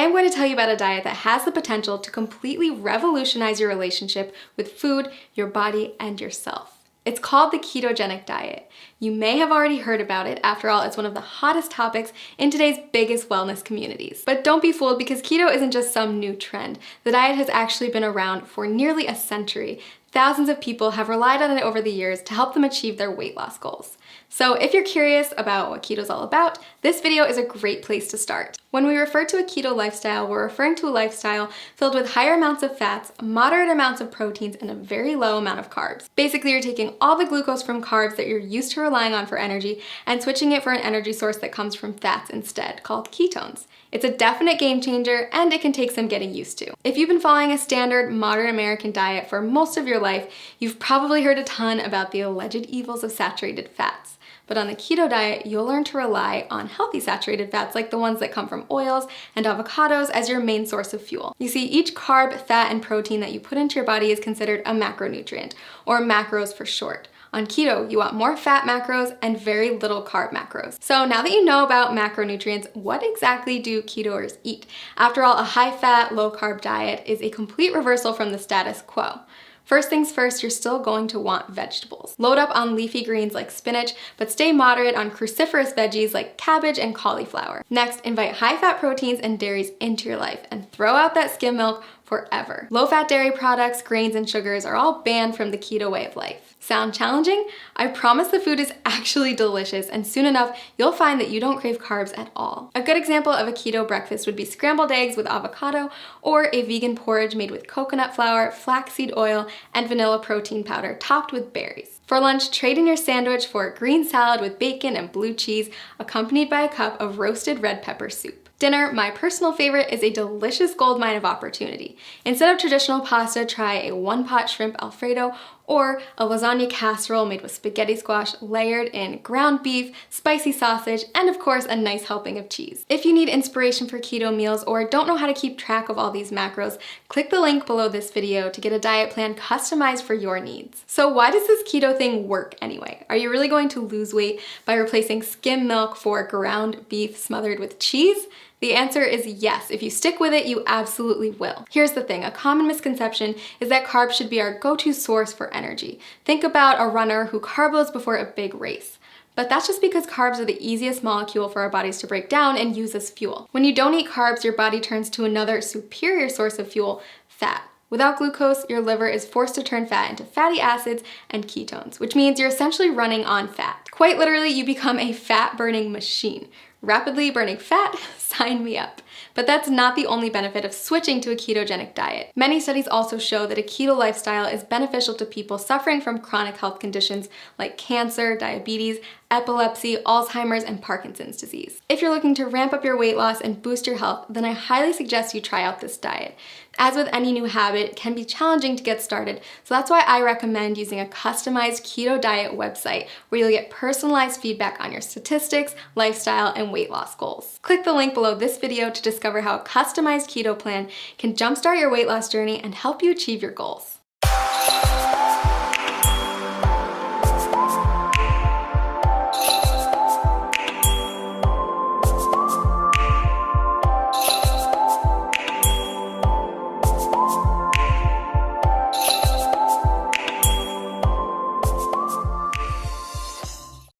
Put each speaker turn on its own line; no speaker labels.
am going to tell you about a diet that has the potential to completely revolutionize your relationship with food, your body, and yourself. It's called the ketogenic diet. You may have already heard about it. After all, it's one of the hottest topics in today's biggest wellness communities. But don't be fooled, because keto isn't just some new trend. The diet has actually been around for nearly a century. Thousands of people have relied on it over the years to help them achieve their weight loss goals. So if you're curious about what keto is all about, this video is a great place to start. When we refer to a keto lifestyle, we're referring to a lifestyle filled with higher amounts of fats, moderate amounts of proteins, and a very low amount of carbs. Basically, you're taking all the glucose from carbs that you're used to relying on for energy and switching it for an energy source that comes from fats instead, called ketones. It's a definite game changer, and it can take some getting used to. If you've been following a standard modern American diet for most of your life, you've probably heard a ton about the alleged evils of saturated fats. But on the keto diet, you'll learn to rely on healthy saturated fats like the ones that come from oils and avocados as your main source of fuel. You see, each carb, fat, and protein that you put into your body is considered a macronutrient, or macros for short. On keto, you want more fat macros and very little carb macros. So now that you know about macronutrients, what exactly do ketoers eat? After all, a high-fat, low-carb diet is a complete reversal from the status quo. First things first, you're still going to want vegetables. Load up on leafy greens like spinach, but stay moderate on cruciferous veggies like cabbage and cauliflower. Next, invite high-fat proteins and dairies into your life and throw out that skim milk forever. Low-fat dairy products, grains, and sugars are all banned from the keto way of life. Sound challenging? I promise the food is actually delicious, and soon enough, you'll find that you don't crave carbs at all. A good example of a keto breakfast would be scrambled eggs with avocado, or a vegan porridge made with coconut flour, flaxseed oil, and vanilla protein powder topped with berries. For lunch, trade in your sandwich for a green salad with bacon and blue cheese, accompanied by a cup of roasted red pepper soup. Dinner, my personal favorite, is a delicious goldmine of opportunity. Instead of traditional pasta, try a one-pot shrimp Alfredo or a lasagna casserole made with spaghetti squash layered in ground beef, spicy sausage, and of course a nice helping of cheese. If you need inspiration for keto meals or don't know how to keep track of all these macros, click the link below this video to get a diet plan customized for your needs. So why does this keto thing work anyway? Are you really going to lose weight by replacing skim milk for ground beef smothered with cheese? The answer is yes. If you stick with it, you absolutely will. Here's the thing, a common misconception is that carbs should be our go-to source for energy. Think about a runner who carbs before a big race. But that's just because carbs are the easiest molecule for our bodies to break down and use as fuel. When you don't eat carbs, your body turns to another superior source of fuel, fat. Without glucose, your liver is forced to turn fat into fatty acids and ketones, which means you're essentially running on fat. Quite literally, you become a fat-burning machine. Rapidly burning fat? Sign me up. But that's not the only benefit of switching to a ketogenic diet. Many studies also show that a keto lifestyle is beneficial to people suffering from chronic health conditions like cancer, diabetes, epilepsy, Alzheimer's, and Parkinson's disease. If you're looking to ramp up your weight loss and boost your health, then I highly suggest you try out this diet. As with any new habit, it can be challenging to get started, so that's why I recommend using a customized keto diet website where you'll get personalized feedback on your statistics, lifestyle, and weight loss goals. Click the link below this video to discover how a customized keto plan can jumpstart your weight loss journey and help you achieve your goals.